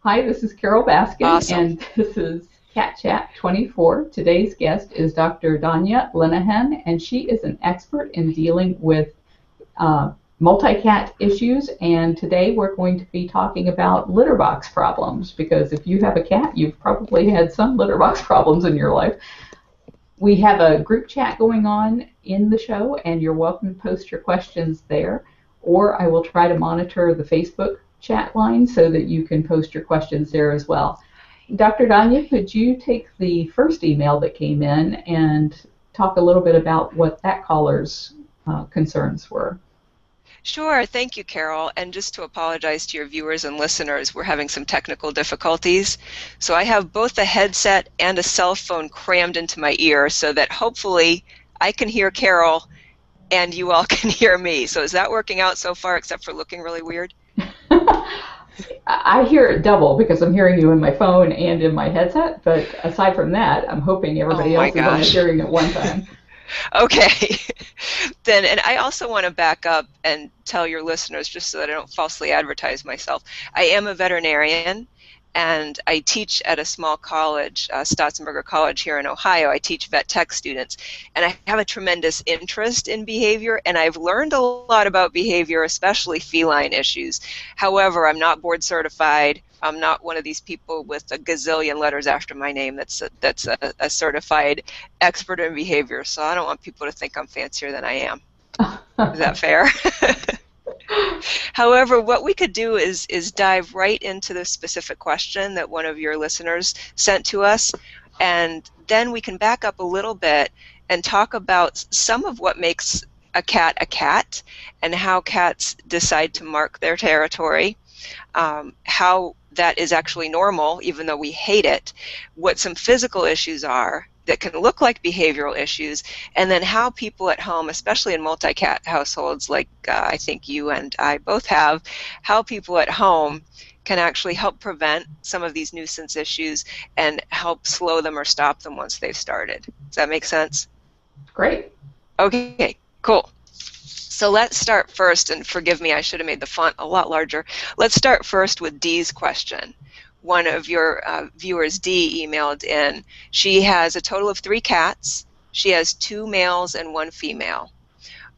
Hi, this is Carol Baskin, Awesome. and this is Cat Chat 24. Today's guest is Dr. Danya Linehan, and she is an expert in dealing with multi-cat issues. And today we're going to be talking about litter box problems, because if you have a cat, you've probably had some litter box problems in your life. We have a group chat going on in the show, and you're welcome to post your questions there, or I will try to monitor the Facebook chat line so that you can post your questions there as well. Dr. Danya, could you take the first email that came in and talk a little bit about what that caller's concerns were? Sure. Thank you, Carol. And just to apologize to your viewers and listeners, we're having some technical difficulties. So I have both a headset and a cell phone crammed into my ear so that hopefully I can hear Carol and you all can hear me. So is that working out so far, except for looking really weird? I hear it double because I'm hearing you in my phone and in my headset, but aside from that, I'm hoping Oh everybody my else is only gosh. hearing at one time. Okay. Then, and I also want to back up and tell your listeners, just so that I don't falsely advertise myself, I am a veterinarian and I teach at a small college, Stotzenberger College here in Ohio. I teach vet tech students, and I have a tremendous interest in behavior, and I've learned a lot about behavior, especially feline issues. However, I'm not board certified. I'm not one of these people with a gazillion letters after my name that's a certified expert in behavior, so I don't want people to think I'm fancier than I am. Is that fair? However, what we could do is dive right into the specific question that one of your listeners sent to us, and then we can back up a little bit and talk about some of what makes a cat and how cats decide to mark their territory, how that is actually normal even though we hate it, what some physical issues are that can look like behavioral issues, and then how people at home, especially in multi-cat households like I think you and I both have, how people at home can actually help prevent some of these nuisance issues and help slow them or stop them once they've started. Does that make sense? Great. Okay, cool. So let's start first, and forgive me, I should have made the font a lot larger. Let's start first with Dee's question. One of your viewers, Dee, emailed in. She has a total of 3 cats. She has 2 males and 1 female.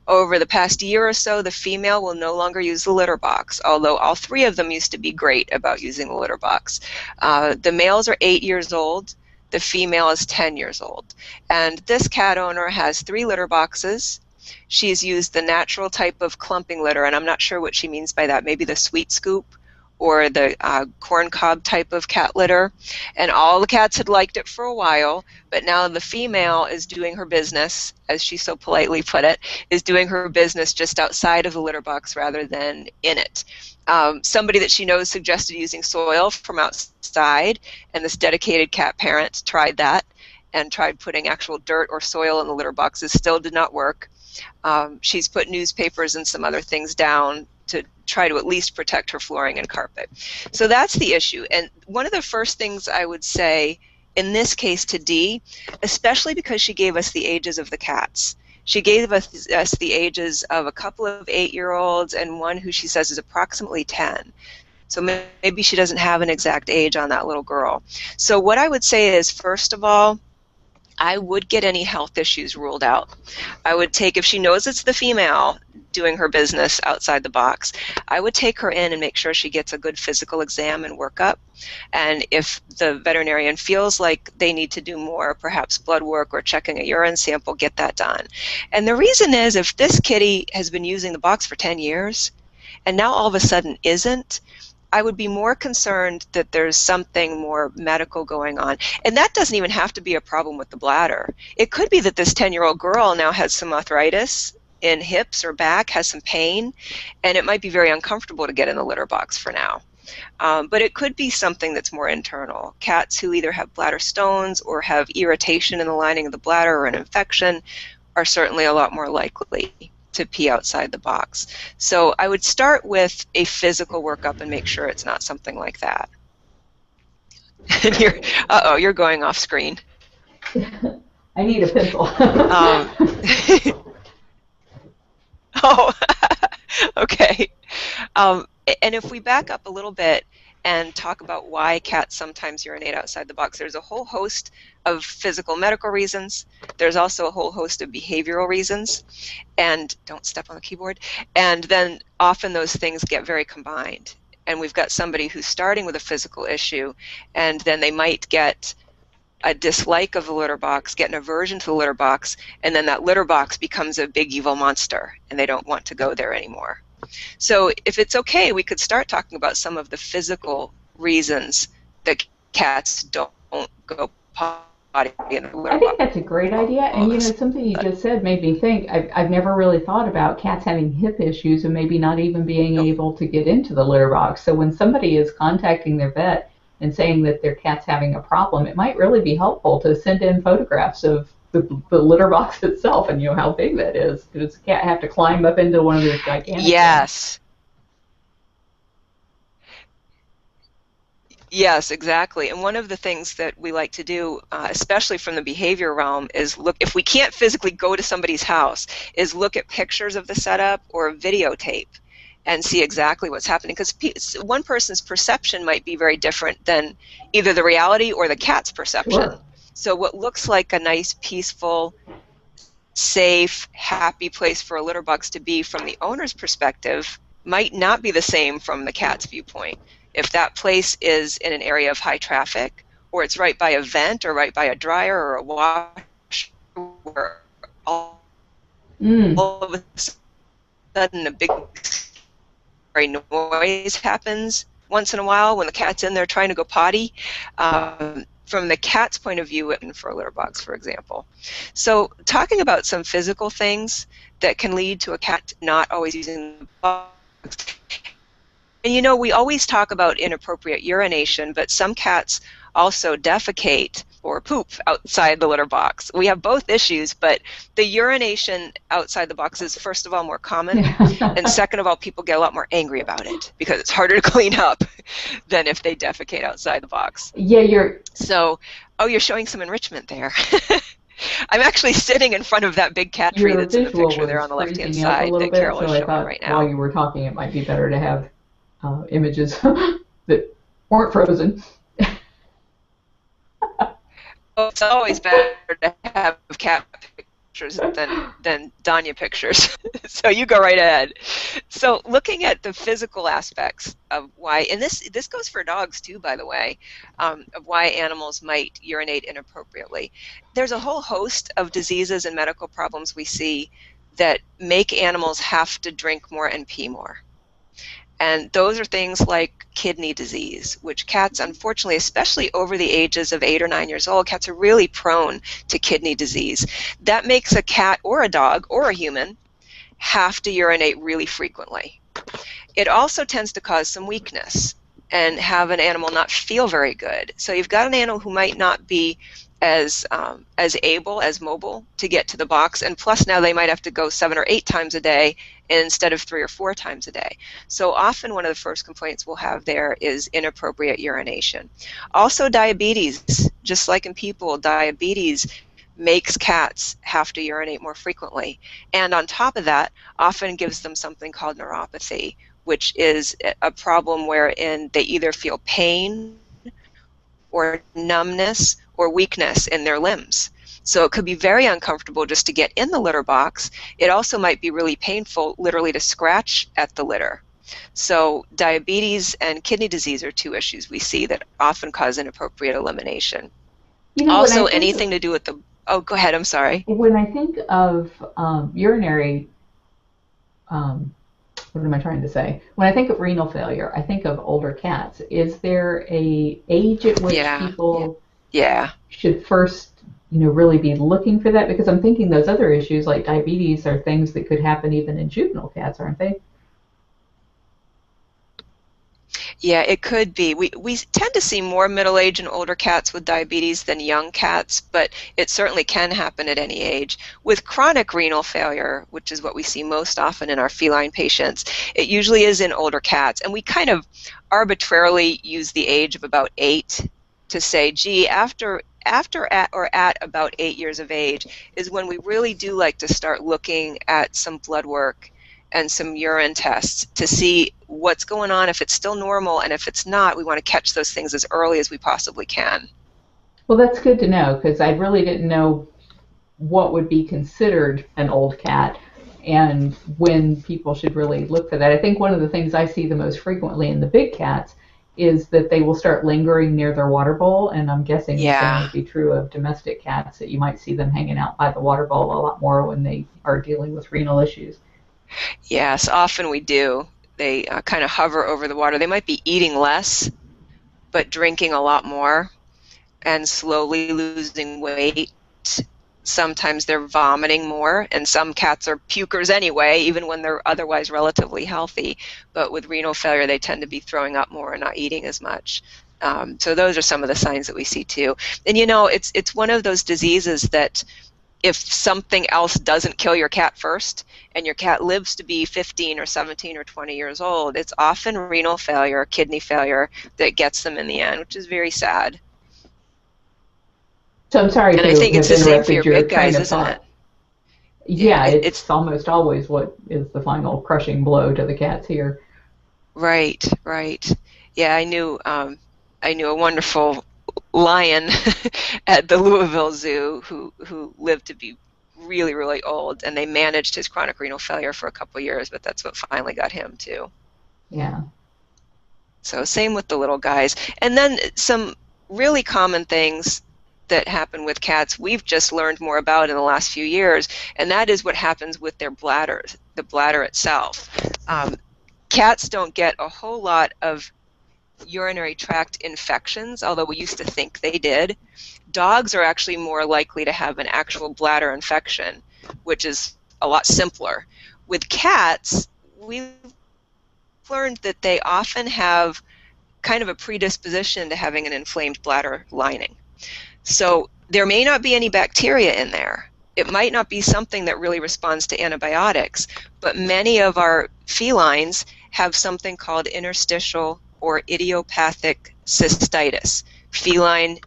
Over the past year or so, the female will no longer use the litter box, although all 3 of them used to be great about using the litter box. The males are 8 years old. The female is 10 years old. And this cat owner has 3 litter boxes. She's used the natural type of clumping litter, and I'm not sure what she means by that, maybe the sweet scoop or the corn cob type of cat litter. And all the cats had liked it for a while, but now the female is doing her business, as she so politely put it, is doing her business just outside of the litter box rather than in it. Somebody that she knows suggested using soil from outside, and this dedicated cat parent tried that and tried putting actual dirt or soil in the litter boxes. Still did not work. She's put newspapers and some other things down to try to at least protect her flooring and carpet. So that's the issue. And one of the first things I would say in this case to Dee, especially because she gave us the ages of the cats. She gave us the ages of a couple of 8-year-olds and one who she says is approximately 10. So maybe she doesn't have an exact age on that little girl. So what I would say is, first of all, I would get any health issues ruled out. I would take, if she knows it's the female doing her business outside the box, I would take her in and make sure she gets a good physical exam and workup. And if the veterinarian feels like they need to do more, perhaps blood work or checking a urine sample, get that done. And the reason is, if this kitty has been using the box for 10 years and now all of a sudden isn't, I would be more concerned that there's something more medical going on. And that doesn't even have to be a problem with the bladder. It could be that this 10-year-old girl now has some arthritis in hips or back, has some pain, and it might be very uncomfortable to get in the litter box for now. But it could be something that's more internal. Cats who either have bladder stones or have irritation in the lining of the bladder or an infection are certainly a lot more likely to pee outside the box. So I would start with a physical workup and make sure it's not something like that. And you're going off screen. I need a pencil. Oh, okay. And if we back up a little bit and talk about why cats sometimes urinate outside the box. There's a whole host of physical medical reasons. There's also a whole host of behavioral reasons. And don't step on the keyboard. And then often those things get very combined. And we've got somebody who's starting with a physical issue, and then they might get a dislike of the litter box, get an aversion to the litter box, and then that litter box becomes a big evil monster, and they don't want to go there anymore. So if it's okay, we could start talking about some of the physical reasons that cats don't go potty in the litter I box. think that's a great idea. And you know, something you just said made me think. I've never really thought about cats having hip issues and maybe not even being able to get into the litter box. So when somebody is contacting their vet and saying that their cat's having a problem, it might really be helpful to send in photographs of the litter box itself and, you know, how big that is. Does the cat have to climb up into one of those gigantic Yes. Yes, exactly. And one of the things that we like to do, especially from the behavior realm, is look, if we can't physically go to somebody's house, is look at pictures of the setup or videotape and see exactly what's happening. Because one person's perception might be very different than either the reality or the cat's perception. Sure. So what looks like a nice, peaceful, safe, happy place for a litter box to be from the owner's perspective might not be the same from the cat's viewpoint. If that place is in an area of high traffic, or it's right by a vent, or right by a dryer or a wash, where all of a sudden a big noise happens once in a while when the cat's in there trying to go potty, from the cat's point of view, for a litter box, for example. So talking about some physical things that can lead to a cat not always using the box. And you know, we always talk about inappropriate urination, but some cats also defecate or poop outside the litter box. We have both issues, but the urination outside the box is, first of all, more common, and second of all, people get a lot more angry about it because it's harder to clean up than if they defecate outside the box. Yeah, So, oh, you're showing some enrichment there. I'm actually sitting in front of that big cat tree that's in the picture there on the left-hand side that Carol is showing right now. While you were talking, it might be better to have images that weren't frozen. It's always better to have cat pictures than Danya pictures. So you go right ahead. So looking at the physical aspects of why, and this goes for dogs too, by the way, of why animals might urinate inappropriately. There's a whole host of diseases and medical problems we see that make animals have to drink more and pee more. And those are things like kidney disease, which cats, unfortunately, especially over the ages of 8 or 9 years old, cats are really prone to kidney disease. That makes a cat or a dog or a human have to urinate really frequently. It also tends to cause some weakness and have an animal not feel very good. So you've got an animal who might not be as able, as mobile to get to the box, and plus now they might have to go 7 or 8 times a day instead of 3 or 4 times a day. So often one of the first complaints we'll have there is inappropriate urination. Also diabetes, just like in people, diabetes makes cats have to urinate more frequently. And on top of that, often gives them something called neuropathy, which is a problem wherein they either feel pain or numbness or weakness in their limbs. So it could be very uncomfortable just to get in the litter box. It also might be really painful literally to scratch at the litter. So diabetes and kidney disease are 2 issues we see that often cause inappropriate elimination. You know, also anything to do with the, oh, go ahead, I'm sorry. When I think of urinary, what am I trying to say? When I think of renal failure, I think of older cats. Is there a age at which people should first, you know, really be looking for that? Because I'm thinking those other issues like diabetes are things that could happen even in juvenile cats, aren't they? Yeah, it could be. We tend to see more middle-aged and older cats with diabetes than young cats, but it certainly can happen at any age. With chronic renal failure, which is what we see most often in our feline patients, it usually is in older cats. And we kind of arbitrarily use the age of about 8 to say, gee, after at about 8 years of age is when we really do like to start looking at some blood work and some urine tests to see what's going on, if it's still normal, and if it's not, we want to catch those things as early as we possibly can. Well, that's good to know because I really didn't know what would be considered an old cat and when people should really look for that. I think one of the things I see the most frequently in the big cats is that they will start lingering near their water bowl, and I'm guessing the same would be true of domestic cats, that you might see them hanging out by the water bowl a lot more when they are dealing with renal issues. Yes, often we do. They kind of hover over the water. They might be eating less, but drinking a lot more and slowly losing weight. Sometimes they're vomiting more, and some cats are pukers anyway, even when they're otherwise relatively healthy. But with renal failure, they tend to be throwing up more and not eating as much. So those are some of the signs that we see too. And it's one of those diseases that if something else doesn't kill your cat first, and your cat lives to be 15 or 17 or 20 years old, it's often renal failure, kidney failure that gets them in the end, which is very sad. So I'm sorry and to I think have it's the same for interrupted your your big train guys, of isn't thought. it? Yeah, it's almost always what is the final crushing blow to the cats here. Right, right. Yeah, I knew a wonderful lion at the Louisville Zoo who lived to be really, really old, and they managed his chronic renal failure for a couple of years, but that's what finally got him too. Yeah. So same with the little guys. And then some really common things that happen with cats we've just learned more about in the last few years, and that is what happens with their bladders, the bladder itself. Cats don't get a whole lot of urinary tract infections, although we used to think they did. Dogs are actually more likely to have an actual bladder infection, which is a lot simpler. With cats, we've learned that they often have kind of a predisposition to having an inflamed bladder lining. So there may not be any bacteria in there. It might not be something that really responds to antibiotics, but many of our felines have something called interstitial or idiopathic cystitis. Feline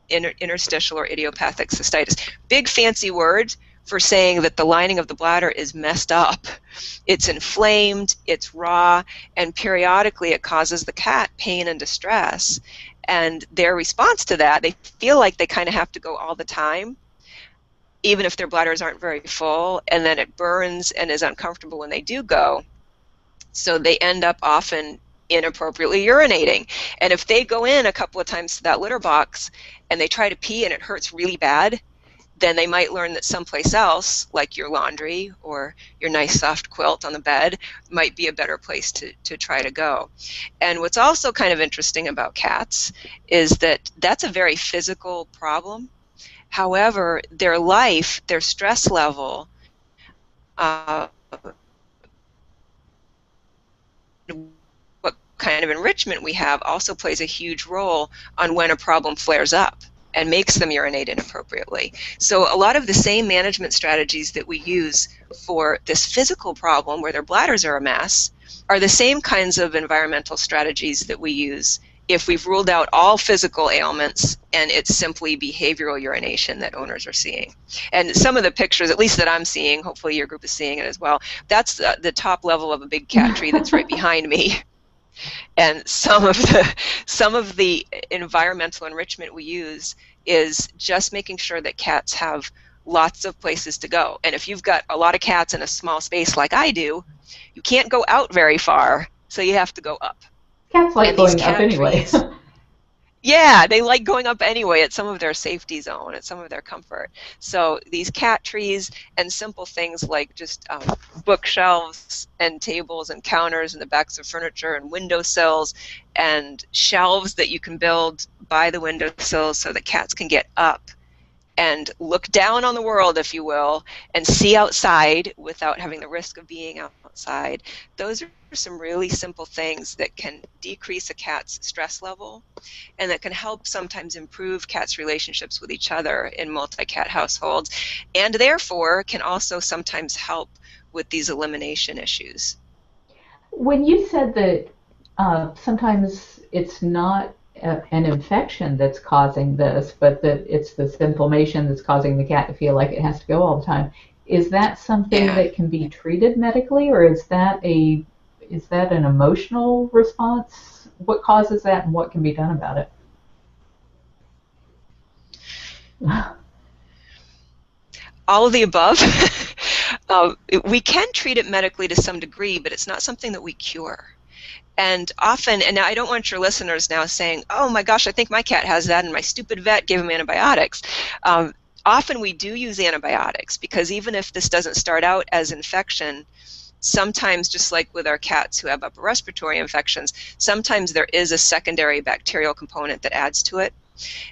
interstitial or idiopathic cystitis. Big fancy word for saying that the lining of the bladder is messed up. It's inflamed, it's raw, and periodically it causes the cat pain and distress. And their response to that, they feel like they kind of have to go all the time, even if their bladders aren't very full, and then it burns and is uncomfortable when they do go. So they end up often inappropriately urinating. And if they go in a couple of times to that litter box and they try to pee and it hurts really bad, then they might learn that someplace else, like your laundry or your nice soft quilt on the bed, might be a better place to try to go. And what's also kind of interesting about cats is that that's a very physical problem. However, their life, their stress level, what kind of enrichment we have also plays a huge role on when a problem flares up and makes them urinate inappropriately. So a lot of the same management strategies that we use for this physical problem where their bladders are a mess are the same kinds of environmental strategies that we use if we've ruled out all physical ailments and it's simply behavioral urination that owners are seeing. And some of the pictures, at least that I'm seeing, hopefully your group is seeing it as well, that's the top level of a big cat tree that's right behind me. And some of the environmental enrichment we use is just making sure that cats have lots of places to go. And if you've got a lot of cats in a small space like I do, you can't go out very far, so you have to go up. Cats like going up anyway. Yeah, they like going up anyway at some of their safety zone, at some of their comfort. So these cat trees and simple things like just bookshelves and tables and counters and the backs of furniture and windowsills and shelves that you can build by the windowsills so that cats can get up and look down on the world, if you will, and see outside without having the risk of being outside. Those are some really simple things that can decrease a cat's stress level and that can help sometimes improve cats' relationships with each other in multi-cat households, and therefore can also sometimes help with these elimination issues. When you said that sometimes it's not an infection that's causing this, but that it's this inflammation that's causing the cat to feel like it has to go all the time. Is that something Yeah. that can be treated medically, or is that an emotional response? What causes that, and what can be done about it? All of the above. We can treat it medically to some degree, but it's not something that we cure. And often, and I don't want your listeners now saying, oh my gosh, I think my cat has that and my stupid vet gave him antibiotics. Often we do use antibiotics because even if this doesn't start out as infection, sometimes, just like with our cats who have upper respiratory infections, sometimes there is a secondary bacterial component that adds to it.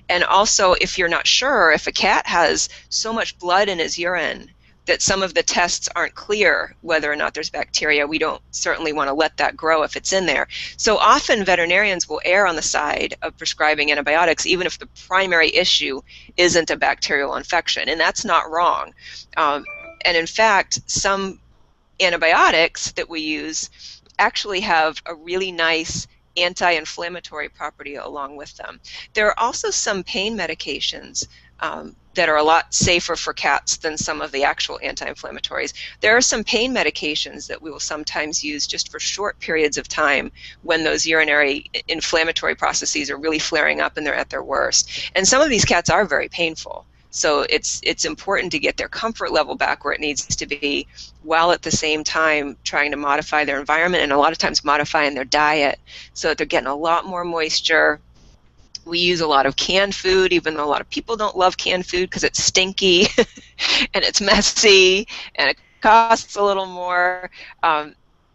And also, if you're not sure, if a cat has so much blood in his urine that some of the tests aren't clear whether or not there's bacteria, we don't certainly want to let that grow if it's in there. So often veterinarians will err on the side of prescribing antibiotics even if the primary issue isn't a bacterial infection, and that's not wrong. And in fact, some antibiotics that we use actually have a really nice anti-inflammatory property along with them. There are also some pain medications that are a lot safer for cats than some of the actual anti-inflammatories. There are some pain medications that we will sometimes use just for short periods of time when those urinary inflammatory processes are really flaring up and they're at their worst. And some of these cats are very painful. So it's important to get their comfort level back where it needs to be, while at the same time trying to modify their environment and a lot of times modifying their diet so that they're getting a lot more moisture. We use a lot of canned food, even though a lot of people don't love canned food because it's stinky and it's messy and it costs a little more.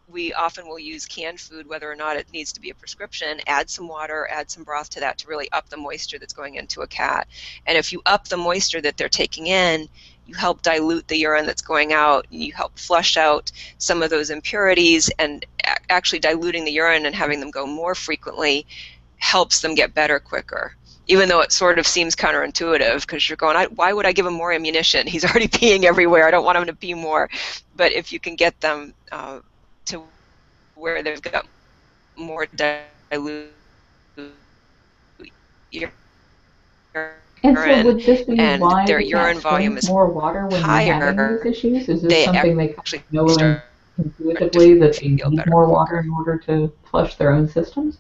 We often will use canned food whether or not it needs to be a prescription, add some water, add some broth to that to really up the moisture that's going into a cat. And if you up the moisture that they're taking in, you help dilute the urine that's going out, and you help flush out some of those impurities, and actually diluting the urine and having them go more frequently helps them get better quicker. Even though it sort of seems counterintuitive because you're going, why would I give him more ammunition? He's already peeing everywhere. I don't want him to pee more. But if you can get them to where they've got more dilute And so urine would this be and why their the urine cats volume drink is more water when they're having these higher, issues? Is this they something they kind actually of know start to intuitively that they feel need better more water quicker. in order to flush their own systems?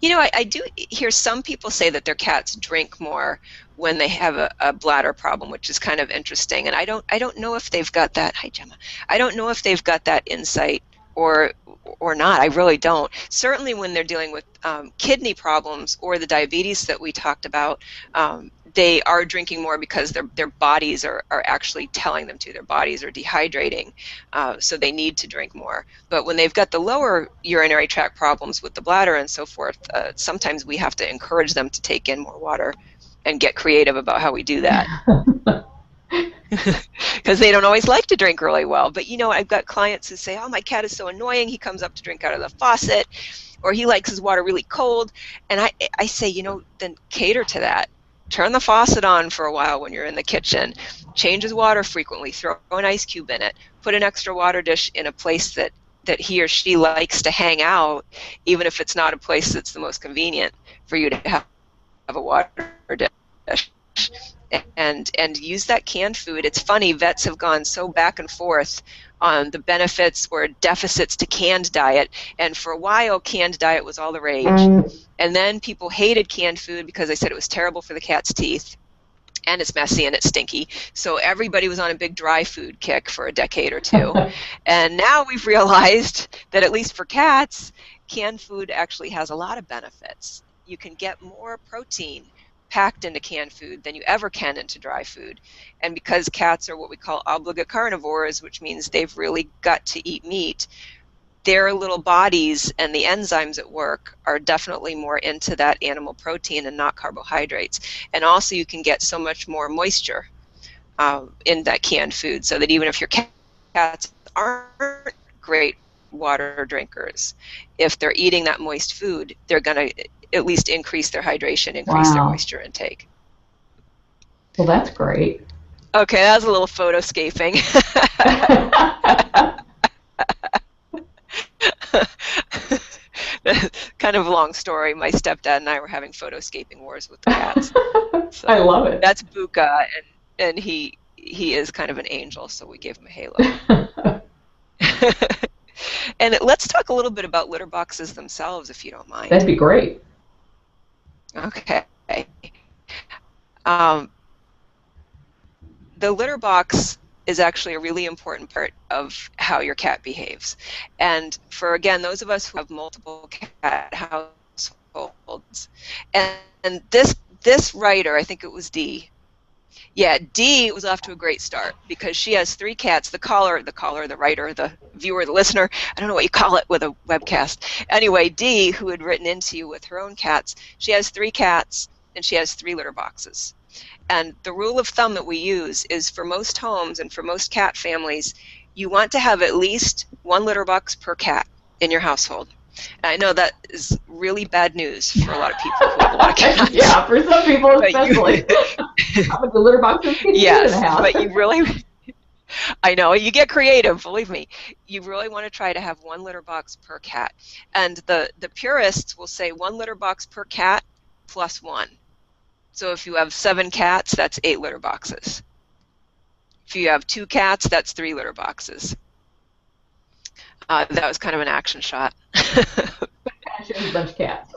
You know, I do hear some people say that their cats drink more when they have a bladder problem, which is kind of interesting. And I don't know if they've got that. Hi, Gemma. I don't know if they've got that insight or not. I really don't. Certainly, when they're dealing with kidney problems or the diabetes that we talked about, they are drinking more because their bodies are actually telling them to. Their bodies are dehydrating, so they need to drink more. But when they've got the lower urinary tract problems with the bladder and so forth, sometimes we have to encourage them to take in more water and get creative about how we do that. Because they don't always like to drink really well. But you know, I've got clients who say, oh, my cat is so annoying. He comes up to drink out of the faucet, or he likes his water really cold. And I say, you know, then cater to that. Turn the faucet on for a while when you're in the kitchen. Change his water frequently. Throw an ice cube in it. Put an extra water dish in a place that he or she likes to hang out, even if it's not a place that's the most convenient for you to have a water dish. And use that canned food. It's funny, vets have gone so back and forth on the benefits or deficits to canned diet, and for a while canned diet was all the rage. And then people hated canned food because they said it was terrible for the cat's teeth, and it's messy and it's stinky. So everybody was on a big dry food kick for a decade or two. And now we've realized that at least for cats, canned food actually has a lot of benefits. You can get more protein packed into canned food than you ever can into dry food. And because cats are what we call obligate carnivores, which means they've really got to eat meat, their little bodies and the enzymes at work are definitely more into that animal protein and not carbohydrates. And also you can get so much more moisture in that canned food, so that even if your cats aren't great water drinkers, if they're eating that moist food, they're going to at least increase their hydration, increase their moisture intake. Well, that's great. Okay, that was a little photoscaping. Kind of a long story. My stepdad and I were having photoscaping wars with the cats. I So love it. that's Buka, and he is kind of an angel, so we gave him a halo. And let's talk a little bit about litter boxes themselves, if you don't That'd mind. be great. Okay. Um, the litter box is actually a really important part of how your cat behaves. And for, again, those of us who have multiple cat households, and this writer, I think it was Dee. Yeah, Dee was off to a great start because she has 3 cats. The writer, the viewer, the listener, I don't know what you call it with a webcast. Anyway, Dee, who had written into you with her own cats, she has 3 cats and she has 3 litter boxes. And the rule of thumb that we use is for most homes and for most cat families, you want to have at least 1 litter box per cat in your household. And I know that is really bad news for a lot of people who have a lot of cats. Yeah, for some people especially. How many litter boxes can you need in a Yes, house? but you really, I know, you get creative, believe me. You really want to try to have 1 litter box per cat. And the purists will say 1 litter box per cat plus 1. So if you have 7 cats, that's 8 litter boxes. If you have 2 cats, that's 3 litter boxes. That was kind of an action shot. There's a bunch of cats.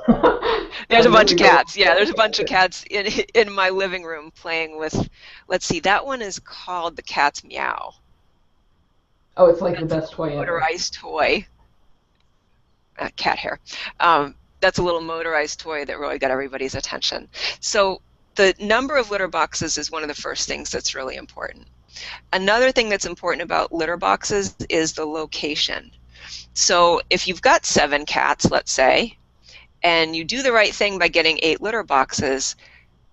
There's a bunch of cats. Yeah, there's a bunch of cats in my living room playing with, let's see, that one is called the Cat's Meow. Oh, it's like the best toy ever. Motorized toy. Cat hair. That's a little motorized toy that really got everybody's attention. So the number of litter boxes is one of the first things that's really important. Another thing that's important about litter boxes is the location. So if you've got 7 cats, let's say, and you do the right thing by getting 8 litter boxes,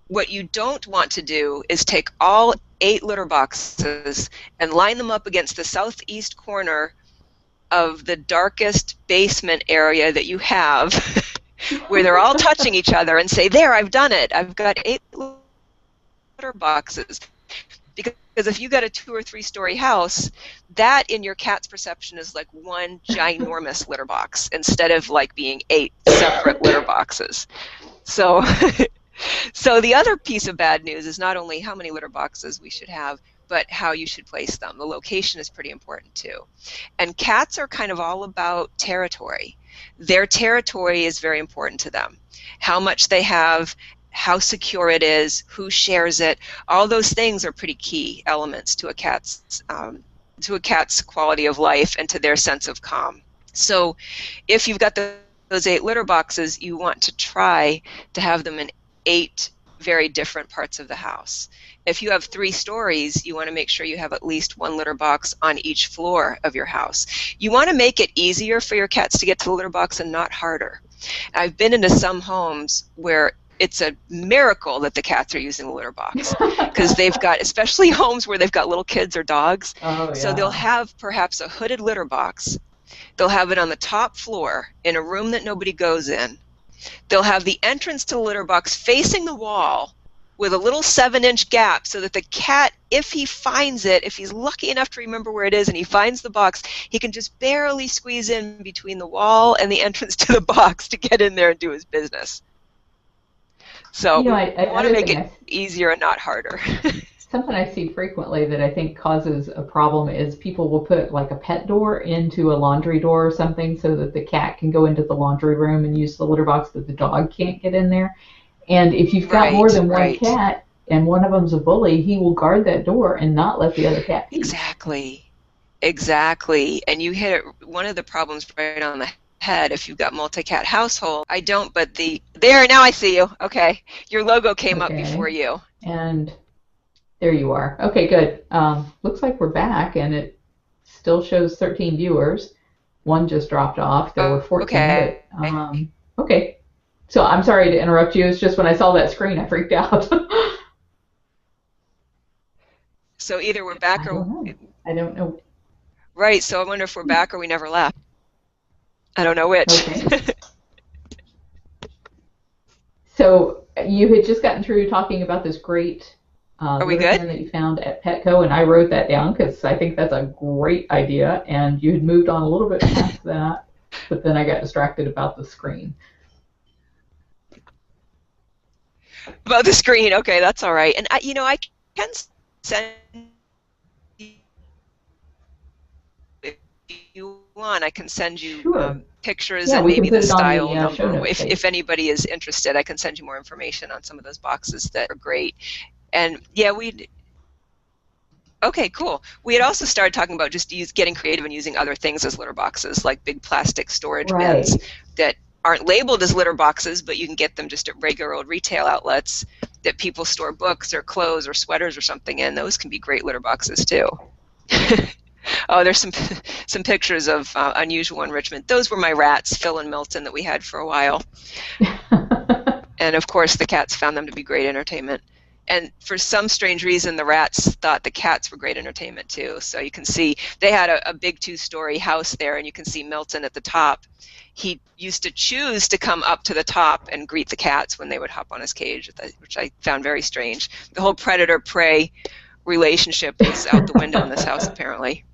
what you don't want to do is take all 8 litter boxes and line them up against the southeast corner of the darkest basement area that you have where they're all touching each other and say, there, I've done it. I've got 8 litter boxes. Because if you got a 2 or 3 story house, that in your cat's perception is like one ginormous litter box instead of like being 8 separate litter boxes. So, so the other piece of bad news is not only how many litter boxes we should have, but how you should place them. The location is pretty important too. And cats are kind of all about territory. Their territory is very important to them. How much they have, how secure it is, who shares it, all those things are pretty key elements to a cat's quality of life and to their sense of calm. So if you've got those 8 litter boxes, you want to try to have them in 8 very different parts of the house. If you have 3 stories, you want to make sure you have at least 1 litter box on each floor of your house. You want to make it easier for your cats to get to the litter box and not harder. I've been into some homes where it's a miracle that the cats are using the litter box because they've got, especially homes where they've got little kids or dogs, so they'll have perhaps a hooded litter box. They'll have it on the top floor in a room that nobody goes in. They'll have the entrance to the litter box facing the wall with a little 7-inch gap so that the cat, if he finds it, if he's lucky enough to remember where it is and he finds the box, he can just barely squeeze in between the wall and the entrance to the box to get in there and do his business. So you know, we want to make it easier and not harder. Something I see frequently that I think causes a problem is people will put like a pet door into a laundry door or something so that the cat can go into the laundry room and use the litter box, but the dog can't get in there. And if you've got more than one cat and one of them's a bully, he will guard that door and not let the other cat pee. Exactly. And you hit one of the problems right on the head if you've got multi-cat household. I don't, but there, now I see you. Okay. Your logo came up before you. And there you are. Okay, good. Looks like we're back, and it still shows 13 viewers. One just dropped off. There were 14. Okay. But, okay. So I'm sorry to interrupt you. It's just when I saw that screen, I freaked out. So either we're back or... I don't know. Right, so I wonder if we're back or we never left. I don't know which. Okay. So you had just gotten through talking about this great litter pen that you found at Petco, and I wrote that down because I think that's a great idea, and you had moved on a little bit past that, but then I got distracted about the screen. About the screen, okay, that's all right. And I can send you, if you want, I can send you Sure. pictures Yeah, and we can maybe put the it on style the show number. notes If page. anybody is interested, I can send you more information on some of those boxes that are great. And yeah, okay, cool. We had also started talking about just getting creative and using other things as litter boxes, like big plastic storage bins Right. that aren't labeled as litter boxes, but you can get them just at regular old retail outlets that people store books or clothes or sweaters or something in. Those can be great litter boxes too. Oh, there's some pictures of unusual enrichment. Those were my rats, Phil and Milton, that we had for a while. And of course, the cats found them to be great entertainment. And for some strange reason, the rats thought the cats were great entertainment too. So you can see they had a big 2-story house there, and you can see Milton at the top. He used to choose to come up to the top and greet the cats when they would hop on his cage, which I found very strange. The whole predator-prey relationship was out the window in this house, apparently.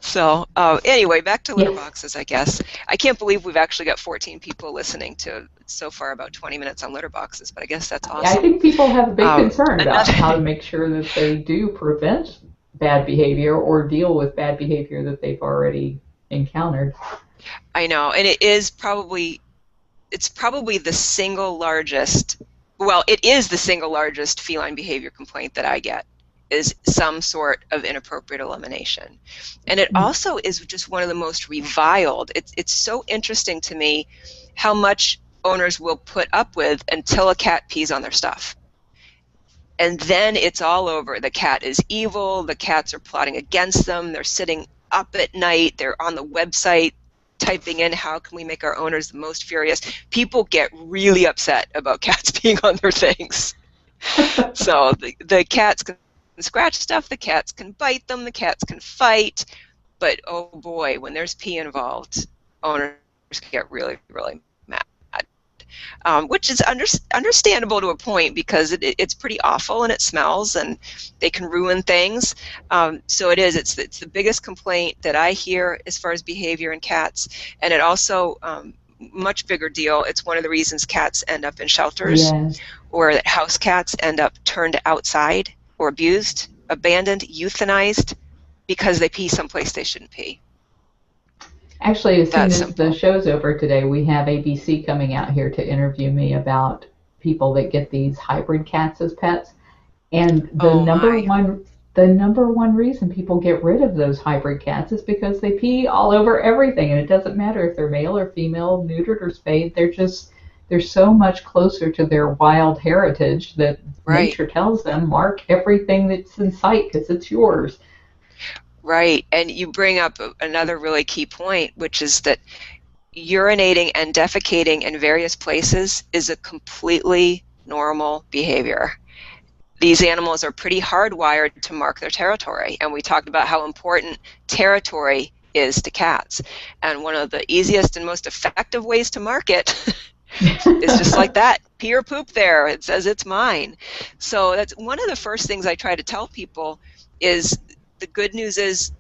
So anyway, back to litter Yes. boxes, I guess. I can't believe we've actually got 14 people listening to so far about 20 minutes on litter boxes, but I guess that's I awesome. think people have a big concern about how to Another, make sure that they do prevent bad behavior or deal with bad behavior that they've already encountered. I know, and it's probably the single largest, well, it is the single largest feline behavior complaint that I get, is some sort of inappropriate elimination. And it also is just one of the most reviled. It's so interesting to me how much owners will put up with until a cat pees on their stuff. And then it's all over. The cat is evil, the cats are plotting against them, they're sitting up at night, they're on the website typing in how can we make our owners the most furious. People get really upset about cats being on their things. So the cats can scratch stuff, the cats can bite them, the cats can fight, but oh boy, when there's pee involved, owners get really, really mad. Which is understandable to a point because it's pretty awful and it smells and they can ruin things. So it's the biggest complaint that I hear as far as behavior in cats, and it also much bigger deal. It's one of the reasons cats end up in shelters, Yes. or that house cats end up turned outside or abused, abandoned, euthanized because they pee someplace they shouldn't pee. Actually, as soon That as the simple. show's over today, we have ABC coming out here to interview me about people that get these hybrid cats as pets. And Oh my. the number one reason people get rid of those hybrid cats is because they pee all over everything, and it doesn't matter if they're male or female, neutered or spayed. They're so much closer to their wild heritage that Right. nature tells them mark everything that's in sight because it's yours. Right. And you bring up another really key point, which is that urinating and defecating in various places is a completely normal behavior. These animals are pretty hardwired to mark their territory, and we talked about how important territory is to cats. And one of the easiest and most effective ways to mark it is just like that. Pee or poop there. It says it's mine. So that's one of the first things I try to tell people is the good news is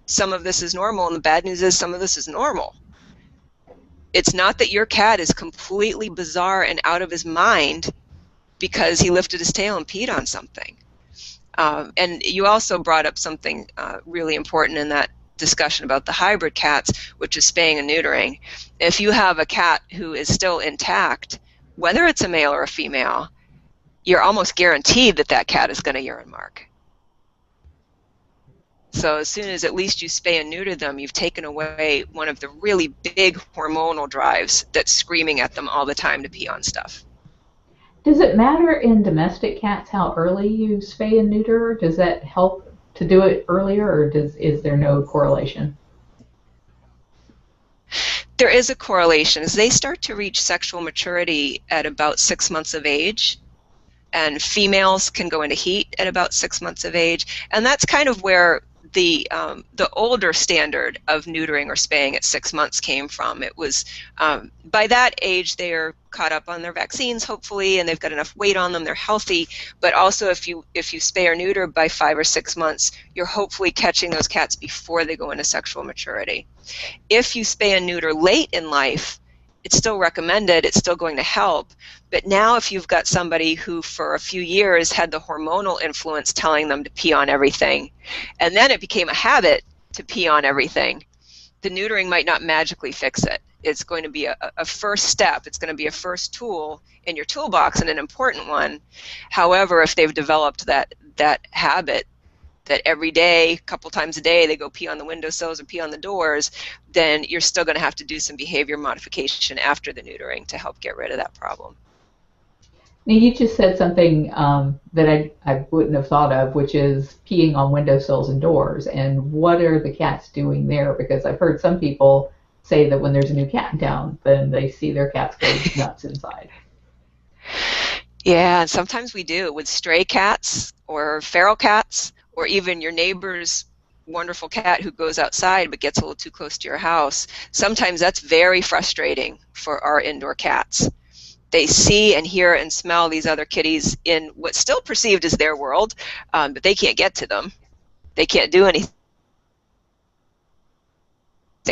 some of this is normal, and the bad news is some of this is normal. It's not that your cat is completely bizarre and out of his mind because he lifted his tail and peed on something. And you also brought up something really important in that discussion about the hybrid cats, which is spaying and neutering. If you have a cat who is still intact, whether it's a male or a female, you're almost guaranteed that that cat is going to urine mark. So as soon as at least you spay and neuter them, you've taken away one of the really big hormonal drives that's screaming at them all the time to pee on stuff. Does it matter in domestic cats how early you spay and neuter? Does that help to do it earlier, or is there no correlation? There is a correlation. As they start to reach sexual maturity at about 6 months of age, and females can go into heat at about 6 months of age, and that's kind of where the older standard of neutering or spaying at 6 months came from. It was by that age they are caught up on their vaccines, hopefully, and they've got enough weight on them, they're healthy. But also, if you spay or neuter by 5 or 6 months, you're hopefully catching those cats before they go into sexual maturity. If you spay and neuter late in life, it's still recommended, it's still going to help. But now if you've got somebody who for a few years had the hormonal influence telling them to pee on everything, and then it became a habit to pee on everything, the neutering might not magically fix it. It's going to be a first step. It's going to be a first tool in your toolbox, and an important one. However, if they've developed that habit that every day, a couple times a day, they go pee on the windowsills or pee on the doors, then you're still going to have to do some behavior modification after the neutering to help get rid of that problem. Now, you just said something that I wouldn't have thought of, which is peeing on windowsills and doors. And what are the cats doing there? Because I've heard some people say that when there's a new cat in town, then they see their cats go nuts inside. Yeah, and sometimes we do with stray cats or feral cats, or even your neighbor's wonderful cat who goes outside but gets a little too close to your house. Sometimes that's very frustrating for our indoor cats. They see and hear and smell these other kitties in what's still perceived as their world, but they can't get to them. They can't do anything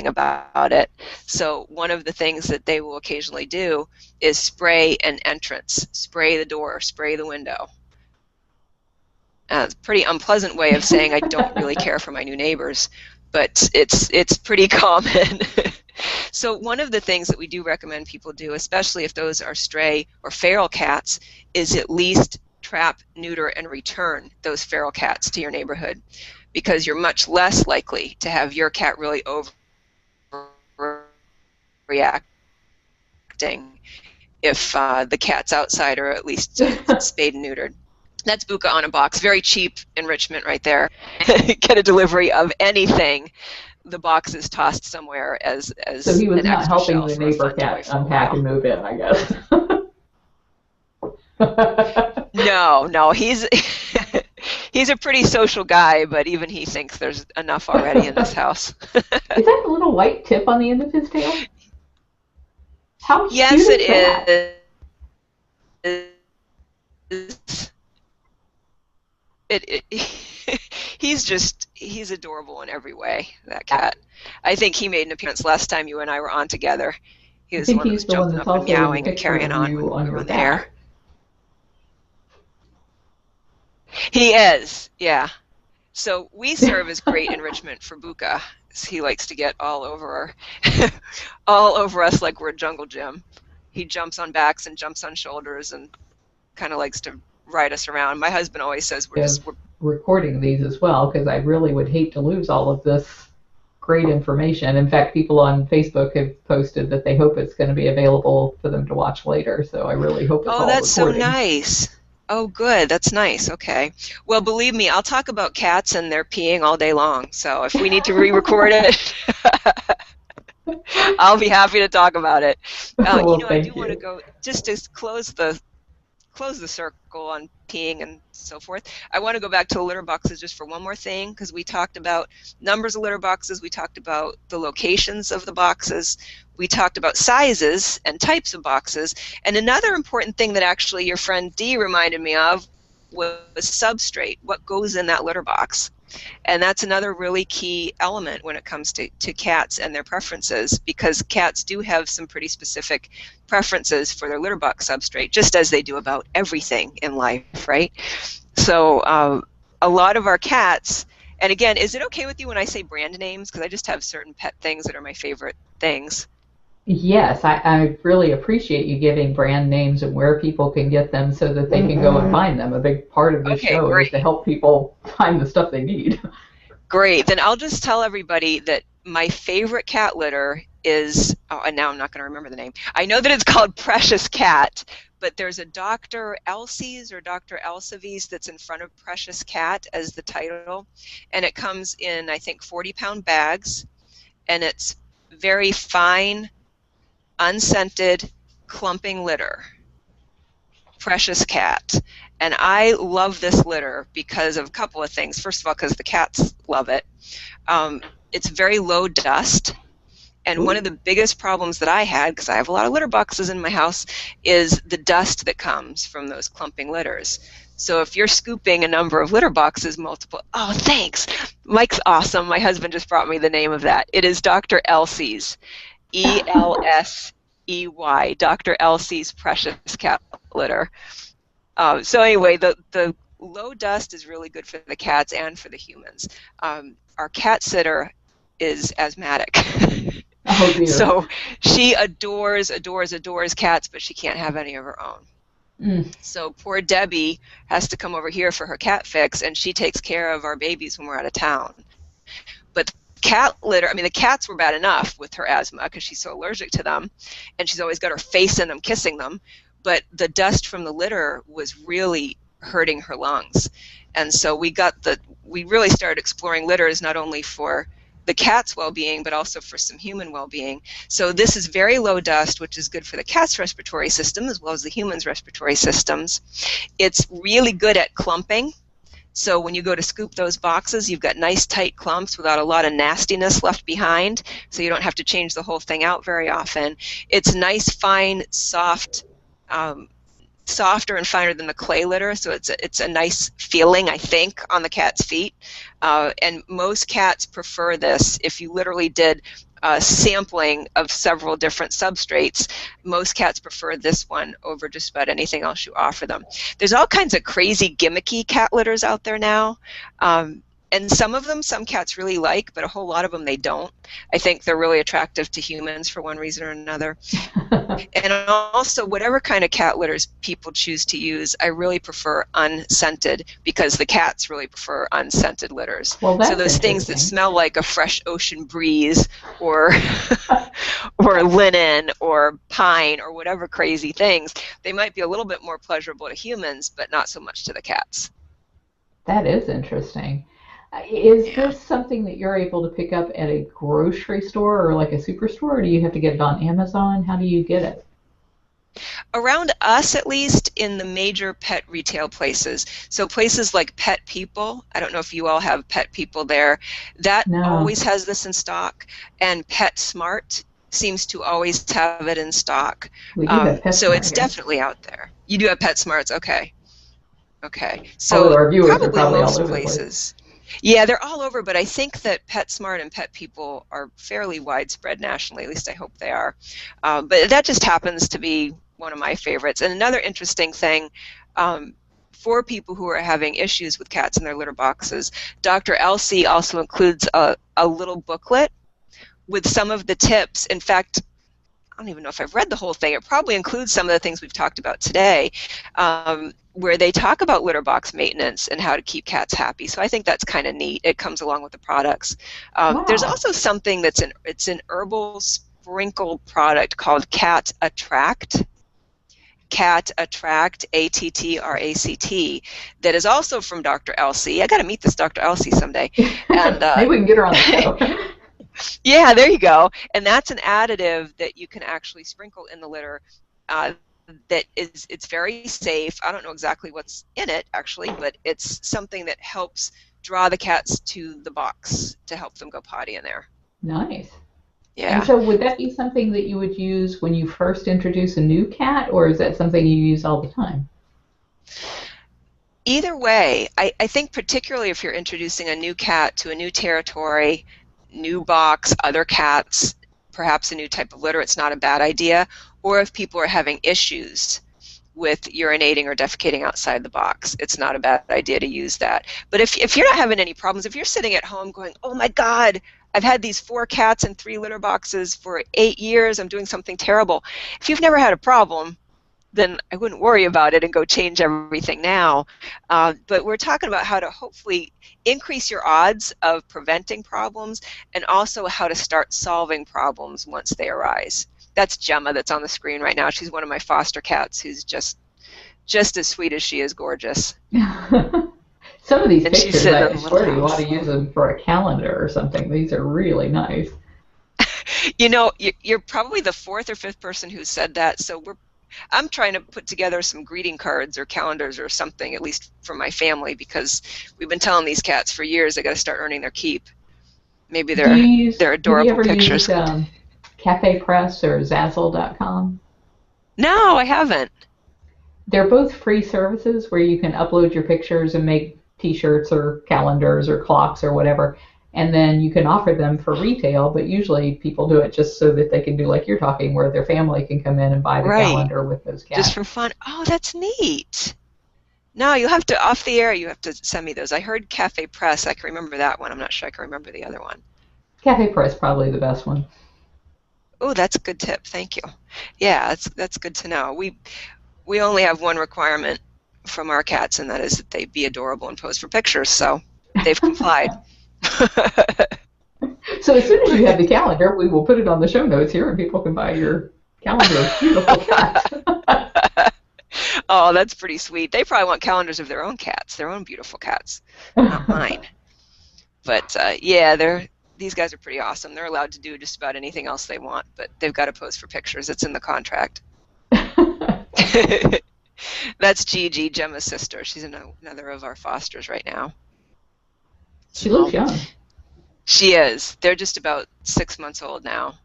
about it. So one of the things that they will occasionally do is spray an entrance, spray the door, spray the window. It's a pretty unpleasant way of saying I don't really care for my new neighbors, but it's pretty common. So one of the things that we do recommend people do, especially if those are stray or feral cats, is at least trap, neuter, and return those feral cats to your neighborhood, because you're much less likely to have your cat really overreacting if the cat's outside or at least spayed and neutered. That's Buka on a box. Very cheap enrichment right there. Get a delivery of anything. The box is tossed somewhere as so he was an not extra helping shelf the for a neighbor fun toy cat for a unpack while. and move in, I guess. No, he's he's a pretty social guy, but even he thinks there's enough already in this house. Is that the little white tip on the end of his tail? How Yes, cute is it that? is. He's adorable in every way, that cat. I think he made an appearance last time you and I were on together. He was the one that was jumping up and meowing and carrying on when we were on the air. He is, yeah. So we serve as great enrichment for Buka. He likes to get all over us like we're a jungle gym. He jumps on backs and jumps on shoulders and kind of likes to ride us around. My husband always says we're recording these as well, because I really would hate to lose all of this great information. In fact, people on Facebook have posted that they hope it's going to be available for them to watch later, so I really hope it's all recording. Oh, that's so nice. Oh, good. That's nice. Okay. Well, believe me, I'll talk about cats and their peeing all day long, so if we need to re-record it, I'll be happy to talk about it. Well, I do want to go, just to close the circle on peeing and so forth. I want to go back to the litter boxes just for one more thing, because we talked about numbers of litter boxes, we talked about the locations of the boxes, we talked about sizes and types of boxes, and another important thing that actually your friend Dee reminded me of was substrate, what goes in that litter box. And that's another really key element when it comes to cats and their preferences, because cats do have some pretty specific preferences for their litter box substrate, just as they do about everything in life, right? So a lot of our cats, and again, is it okay with you when I say brand names? Because I just have certain pet things that are my favorite things. Yes, I really appreciate you giving brand names and where people can get them so that they can go and find them. A big part of this show is to help people find the stuff they need. Great. Then I'll just tell everybody that my favorite cat litter is, and now I'm not going to remember the name. I know that it's called Precious Cat, but there's a Dr. Elsie's or Dr. Elsevie's that's in front of Precious Cat as the title, and it comes in, I think, 40-pound bags, and it's very fine, unscented, clumping litter. Precious Cat. And I love this litter because of a couple of things. First of all, because the cats love it. It's very low dust. And one of the biggest problems that I had, because I have a lot of litter boxes in my house, is the dust that comes from those clumping litters. So if you're scooping a number of litter boxes, oh, thanks. Mike's awesome. My husband just brought me the name of that. It is Dr. Elsie's. ELSEY'S. Dr. Elsie's precious cat litter. So anyway, the low dust is really good for the cats and for the humans. Our cat sitter is asthmatic. Oh dear. So she adores cats, but she can't have any of her own. So poor Debbie has to come over here for her cat fix, and she takes care of our babies when we're out of town. But cat litter, the cats were bad enough with her asthma because she's so allergic to them, and she's always got her face in them, kissing them. But the dust from the litter was really hurting her lungs. And so we really started exploring litters not only for the cat's well-being, but also for some human well-being. So this is very low dust, which is good for the cat's respiratory system as well as the human's respiratory systems. It's really good at clumping. So when you go to scoop those boxes, you've got nice tight clumps without a lot of nastiness left behind, so you don't have to change the whole thing out very often. It's nice, fine, soft, softer and finer than the clay litter, so it's a nice feeling, I think, on the cat's feet. And most cats prefer this. If you literally did a sampling of several different substrates, most cats prefer this one over just about anything else you offer them. There's all kinds of crazy gimmicky cat litters out there now. And some of them, some cats really like, but a whole lot of them they don't. I think they're really attractive to humans for one reason or another. And also, whatever kind of cat litters people choose to use, I really prefer unscented, because the cats really prefer unscented litters. Well, that's so those things that smell like a fresh ocean breeze or or linen or pine or whatever crazy things, they might be a little bit more pleasurable to humans, but not so much to the cats. That is interesting. Is this something that you're able to pick up at a grocery store or like a superstore, or do you have to get it on Amazon? How do you get it? Around us, at least, in the major pet retail places. So places like Pet People, I don't know if you all have Pet People there, that always has this in stock, and PetSmart seems to always have it in stock. We do have PetSmart, so it's definitely out there. You do have PetSmarts, okay. Okay, so our viewers are probably most all over places. Yeah, they're all over, but I think that PetSmart and Pet People are fairly widespread nationally. At least I hope they are. But that just happens to be one of my favorites. And another interesting thing, for people who are having issues with cats in their litter boxes, Dr. Elsie also includes a little booklet with some of the tips. In fact, I don't even know if I've read the whole thing. It probably includes some of the things we've talked about today, where they talk about litter box maintenance and how to keep cats happy. So I think that's kind of neat. It comes along with the products. There's also something it's an herbal sprinkle product called Cat Attract. Cat Attract, ATTRACT, that is also from Dr. Elsie. I got to meet this Dr. Elsie someday. And maybe we can get her on the show. Yeah, there you go. And that's an additive that you can actually sprinkle in the litter. It's very safe. I don't know exactly what's in it, actually, but it's something that helps draw the cats to the box to help them go potty in there. Nice. Yeah. And so would that be something that you would use when you first introduce a new cat, or is that something you use all the time? Either way, I think particularly if you're introducing a new cat to a new territory, new box, other cats, perhaps a new type of litter, it's not a bad idea. Or if people are having issues with urinating or defecating outside the box, it's not a bad idea to use that. But if you're not having any problems, if you're sitting at home going, oh my God, I've had these 4 cats and 3 litter boxes for 8 years, I'm doing something terrible. If you've never had a problem, then I wouldn't worry about it and go change everything now. But we're talking about how to hopefully increase your odds of preventing problems and also how to start solving problems once they arise. That's Gemma that's on the screen right now. She's one of my foster cats who's just as sweet as she is gorgeous. Some of these pictures, I swear you ought to use them for a calendar or something. These are really nice. You know, you're probably the 4th or 5th person who said that, so I'm trying to put together some greeting cards or calendars or something, at least for my family, because we've been telling these cats for years they got to start earning their keep. Maybe they're adorable pictures. Do you ever use Cafe Press or Zazzle.com? No, I haven't. They're both free services where you can upload your pictures and make T-shirts or calendars or clocks or whatever. and then you can offer them for retail, but usually people do it just so that they can do like you're talking, where their family can come in and buy the Right. calendar with those Just cats. for fun. Oh, that's neat. No, you have to, off the air, you have to send me those. I heard Cafe Press. I can remember that one. I'm not sure I can remember the other one. Cafe Press probably the best one. Oh, that's a good tip. Thank you. Yeah, that's good to know. We only have one requirement from our cats, and that is that they be adorable and pose for pictures, so they've complied. So as soon as you have the calendar, we will put it on the show notes here, and people can buy your calendar of beautiful cats. Oh, that's pretty sweet. They probably want calendars of their own cats, their own beautiful cats, not mine. But yeah, these guys are pretty awesome. They're allowed to do just about anything else they want, but they've got to pose for pictures. It's in the contract. That's Gigi, Gemma's sister. She's another of our fosters right now. She looks young. She is. They're just about 6 months old now.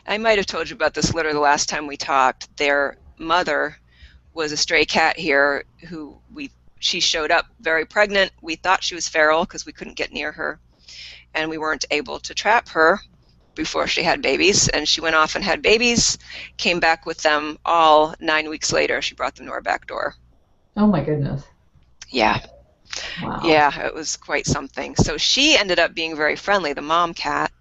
I might have told you about this litter the last time we talked. Their mother was a stray cat here who she showed up very pregnant. We thought she was feral because we couldn't get near her, and we weren't able to trap her before she had babies, and she went off and had babies, came back with them all 9 weeks later. She brought them to our back door. Oh my goodness. Yeah. Wow. Yeah, it was quite something. So she ended up being very friendly, the mom cat,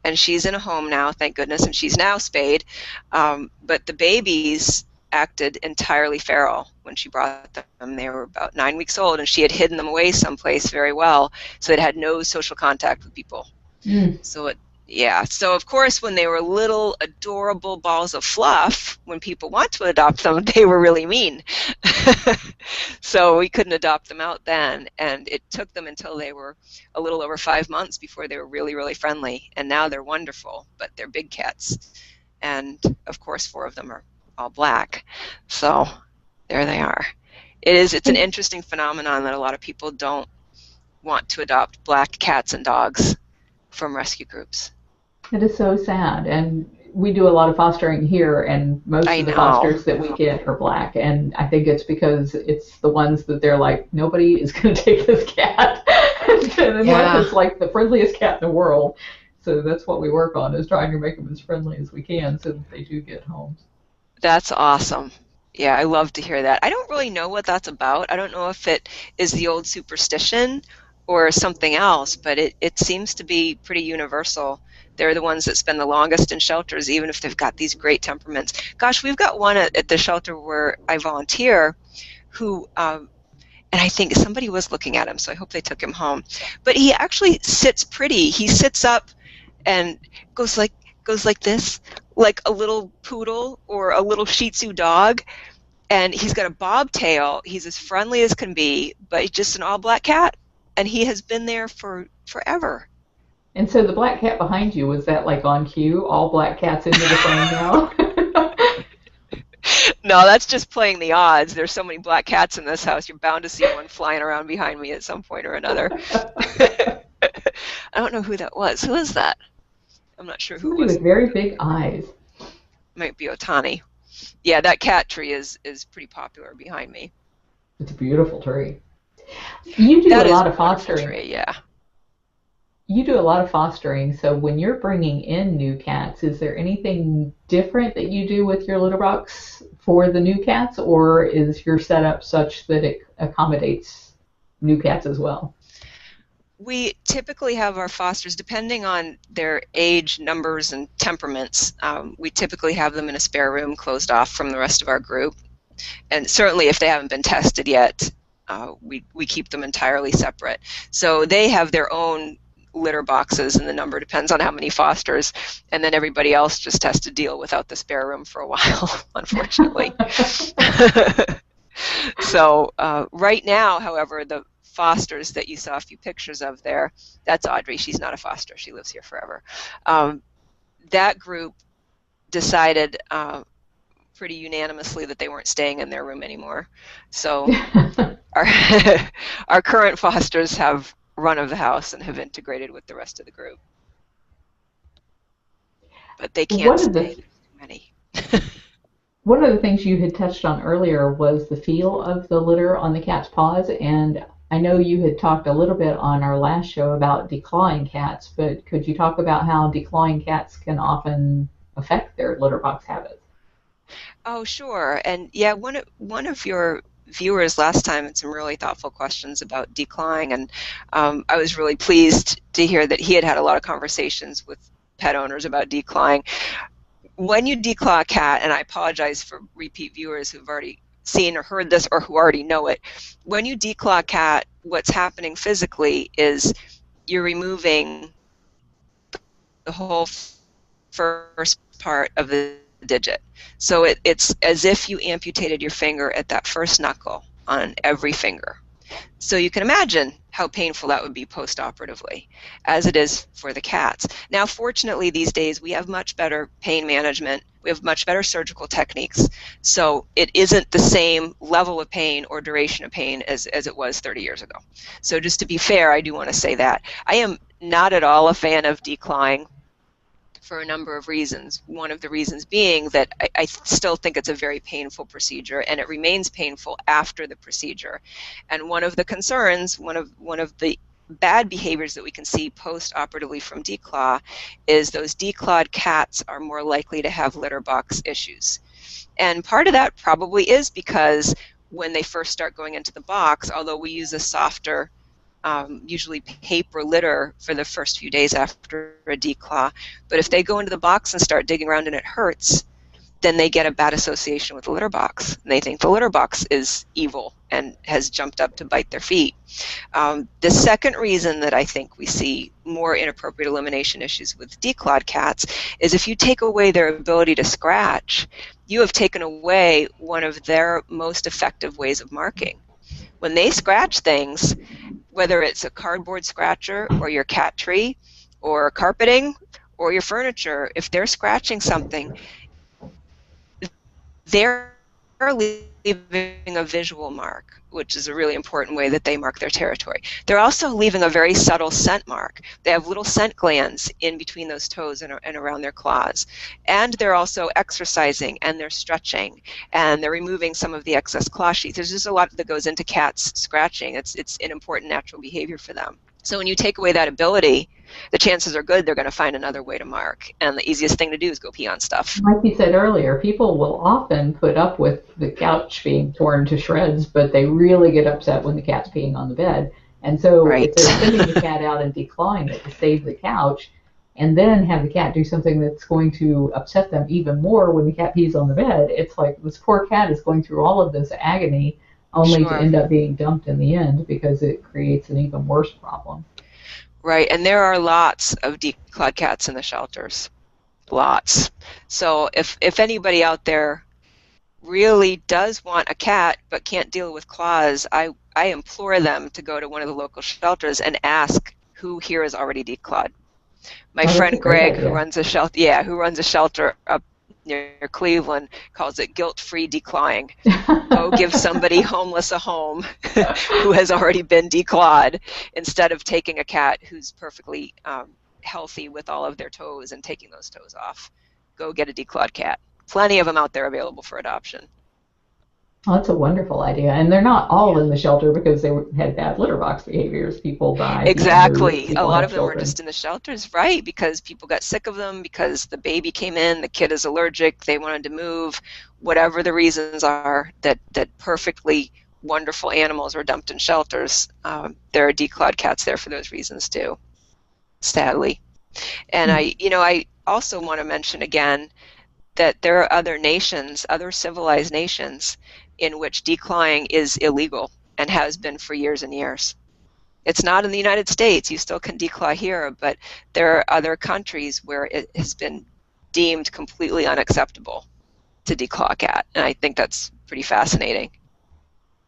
and she's in a home now, thank goodness, and she's now spayed. But the babies acted entirely feral when she brought them. They were about 9 weeks old, and she had hidden them away someplace very well, so it had no social contact with people. So of course, when they were little adorable balls of fluff, when people want to adopt them, they were really mean. So we couldn't adopt them out then, and it took them until they were a little over 5 months before they were really, really friendly. And now they're wonderful, but they're big cats, and of course 4 of them are all black. So there they are. It's an interesting phenomenon that a lot of people don't want to adopt black cats and dogs from rescue groups. It is so sad, and we do a lot of fostering here, and most of the fosters that we get are black, and I think it's because it's the ones that they're like, nobody is going to take this cat, unless it's like the friendliest cat in the world. So that's what we work on, is trying to make them as friendly as we can so that they do get homes. That's awesome. Yeah, I love to hear that. I don't really know what that's about. I don't know if it is the old superstition or something else, but it seems to be pretty universal. They're the ones that spend the longest in shelters, even if they've got these great temperaments. Gosh, we've got one at the shelter where I volunteer who, and I think somebody was looking at him, so I hope they took him home. But he actually sits pretty. He sits up and goes like this, like a little poodle or a little Shih Tzu dog. And he's got a bobtail. He's as friendly as can be, but he's just an all-black cat. And he has been there for forever. And so the black cat behind you, was that like on cue? All black cats into the frame now? No, that's just playing the odds. There's so many black cats in this house. You're bound to see one flying around behind me at some point or another. I don't know who that was. Who is that? I'm not sure who it was. With very big eyes. Might be Otani. Yeah, that cat tree is pretty popular behind me. It's a beautiful tree. You do a lot of fostering. Tree, yeah. You do a lot of fostering, so when you're bringing in new cats, is there anything different that you do with your litter box for the new cats, or is your setup such that it accommodates new cats as well? We typically have our fosters, depending on their age, numbers, and temperaments, we typically have them in a spare room closed off from the rest of our group. And certainly if they haven't been tested yet, we keep them entirely separate. So they have their own litter boxes, and the number depends on how many fosters, and then everybody else just has to deal without the spare room for a while, unfortunately. So right now, however, the fosters that you saw a few pictures of there, that's Audrey. She's not a foster. She lives here forever. That group decided pretty unanimously that they weren't staying in their room anymore. So our current fosters have run of the house and have integrated with the rest of the group. But they can't stay. There's too many. One of the things you had touched on earlier was the feel of the litter on the cat's paws, and I know you had talked a little bit on our last show about declawing cats, but could you talk about how declawing cats can often affect their litter box habits? Oh, sure. And yeah, one of your viewers last time had some really thoughtful questions about declawing, and I was really pleased to hear that he had had a lot of conversations with pet owners about declawing. When you declaw a cat, and I apologize for repeat viewers who've already seen or heard this or who already know it, when you declaw a cat, what's happening physically is you're removing the whole first part of the digit. So it's as if you amputated your finger at that first knuckle on every finger. So you can imagine how painful that would be post-operatively, as it is for the cats. Now, fortunately, these days we have much better pain management. We have much better surgical techniques. So it isn't the same level of pain or duration of pain as it was 30 years ago. So just to be fair, I do want to say that. I am not at all a fan of declawing for a number of reasons. One of the reasons being that I still think it's a very painful procedure, and it remains painful after the procedure. And one of the concerns, one of the bad behaviors that we can see post-operatively from declaw is those declawed cats are more likely to have litter box issues. And part of that probably is because when they first start going into the box, although we use a softer usually paper litter for the first few days after a declaw. But if they go into the box and start digging around and it hurts, then they get a bad association with the litter box. And they think the litter box is evil and has jumped up to bite their feet. The second reason that I think we see more inappropriate elimination issues with declawed cats is if you take away their ability to scratch, you have taken away one of their most effective ways of marking. When they scratch things, whether it's a cardboard scratcher or your cat tree or carpeting or your furniture, if they're scratching something, they're leaving a visual mark, which is a really important way that they mark their territory. They're also leaving a very subtle scent mark. They have little scent glands in between those toes and around their claws. And they're also exercising, and they're stretching, and they're removing some of the excess claw sheath. There's just a lot that goes into cats scratching. It's an important natural behavior for them. So when you take away that ability, the chances are good they're going to find another way to mark. And the easiest thing to do is go pee on stuff. Like you said earlier, people will often put up with the couch being torn to shreds, but they really get upset when the cat's peeing on the bed. And so Right. if they're sending the cat out and declawing it to save the couch, and then have the cat do something that's going to upset them even more when the cat pees on the bed, it's like this poor cat is going through all of this agony only to Sure. end up being dumped in the end because it creates an even worse problem. Right, and there are lots of declawed cats in the shelters. Lots. So if anybody out there really does want a cat but can't deal with claws, I implore them to go to one of the local shelters and ask who here is already declawed. My Oh, that's a friend great Greg, idea. who runs a shelter up near Cleveland, calls it guilt-free declawing. Go give somebody homeless a home who has already been declawed instead of taking a cat who's perfectly healthy with all of their toes and taking those toes off. Go get a declawed cat. Plenty of them out there available for adoption. Oh, that's a wonderful idea. And they're not all in the shelter because they had bad litter box behaviors. People died. Exactly. A People lot have of them were children. just in the shelters, right? Because people got sick of them, because the baby came in, the kid is allergic, they wanted to move, whatever the reasons are that perfectly wonderful animals were dumped in shelters. There are declawed cats there for those reasons too, sadly. And I also want to mention again that there are other nations, other civilized nations, in which declawing is illegal and has been for years and years. It's not in the United States. You still can declaw here, but there are other countries where it has been deemed completely unacceptable to declaw a cat, and I think that's pretty fascinating.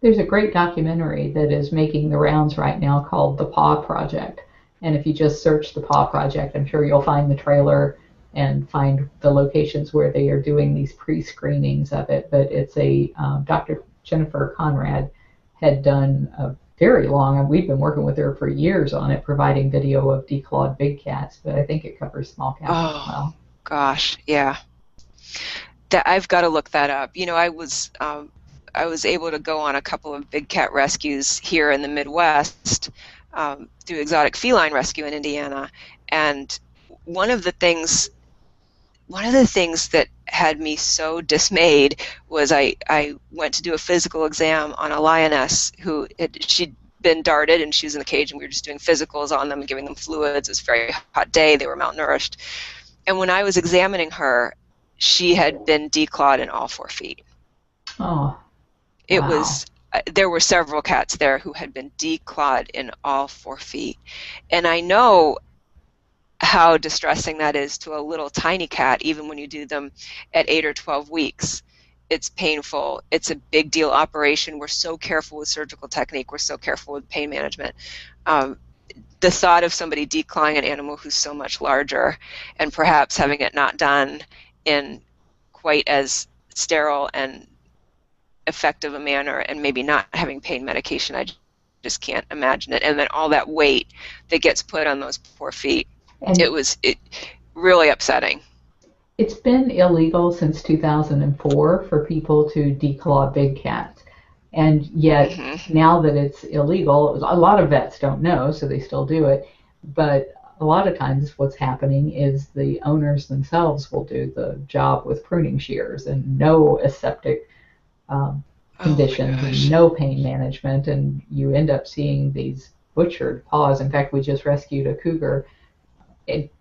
There's a great documentary that is making the rounds right now called The Paw Project. And if you just search The Paw Project, I'm sure you'll find the trailer and find the locations where they are doing these pre-screenings of it. But it's Dr. Jennifer Conrad had done a very long, and we've been working with her for years on it, providing video of declawed big cats, but I think it covers small cats as well. Gosh, yeah. I've got to look that up. I was I was able to go on a couple of big cat rescues here in the Midwest through Exotic Feline Rescue in Indiana, and one of the things that had me so dismayed was I went to do a physical exam on a lioness she'd been darted, and she was in the cage, and we were just doing physicals on them and giving them fluids. It was a very hot day. They were malnourished. And when I was examining her, she had been declawed in all 4 feet. Oh, It wow. was there were several cats there who had been declawed in all 4 feet. And I know how distressing that is to a little tiny cat, even when you do them at 8 or 12 weeks. It's painful. It's a big deal operation. We're so careful with surgical technique. We're so careful with pain management. The thought of somebody declawing an animal who's so much larger and perhaps having it not done in quite as sterile and effective a manner, and maybe not having pain medication, I just can't imagine it. And then all that weight that gets put on those poor feet. And It was really upsetting. it's been illegal since 2004 for people to declaw big cats. And yet, Mm-hmm. now that it's illegal, a lot of vets don't know, so they still do it. But a lot of times, what's happening is the owners themselves will do the job with pruning shears and no aseptic um, Oh my conditions and gosh. no pain management, and you end up seeing these butchered paws. In fact, we just rescued a cougar.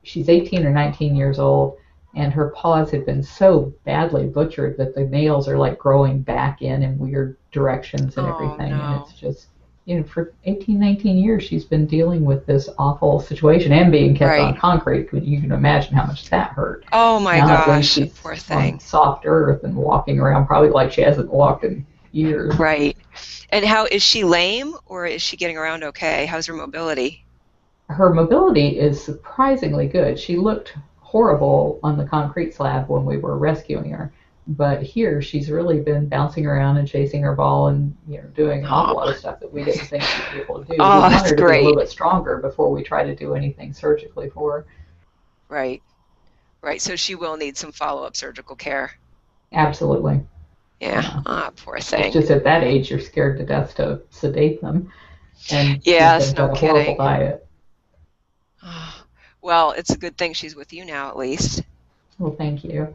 She's 18 or 19 years old, and her paws had been so badly butchered that the nails are like growing back in weird directions and Oh everything. And no. it's just, for 18, 19 years, she's been dealing with this awful situation and being kept on Right. concrete. You can imagine how much that hurt. Oh my Now, at least gosh. she's Poor on thing. soft earth and walking around probably like she hasn't walked in years. Right. And how is she lame, or is she getting around okay? How's her mobility? Her mobility is surprisingly good. She looked horrible on the concrete slab when we were rescuing her, but here she's really been bouncing around and chasing her ball and doing an awful Oh, lot of stuff that we didn't think she'd be able to do. We oh, want that's her to be a little great. bit stronger before we try to do anything surgically for her. Right. Right. So she will need some follow-up surgical care. Absolutely. Yeah. Yeah. Ah, poor It's thing. just at that age you're scared to death to sedate them, and she's been Yes, fed no a horrible kidding. diet. Oh, well, it's a good thing she's with you now, at least. Well, thank you.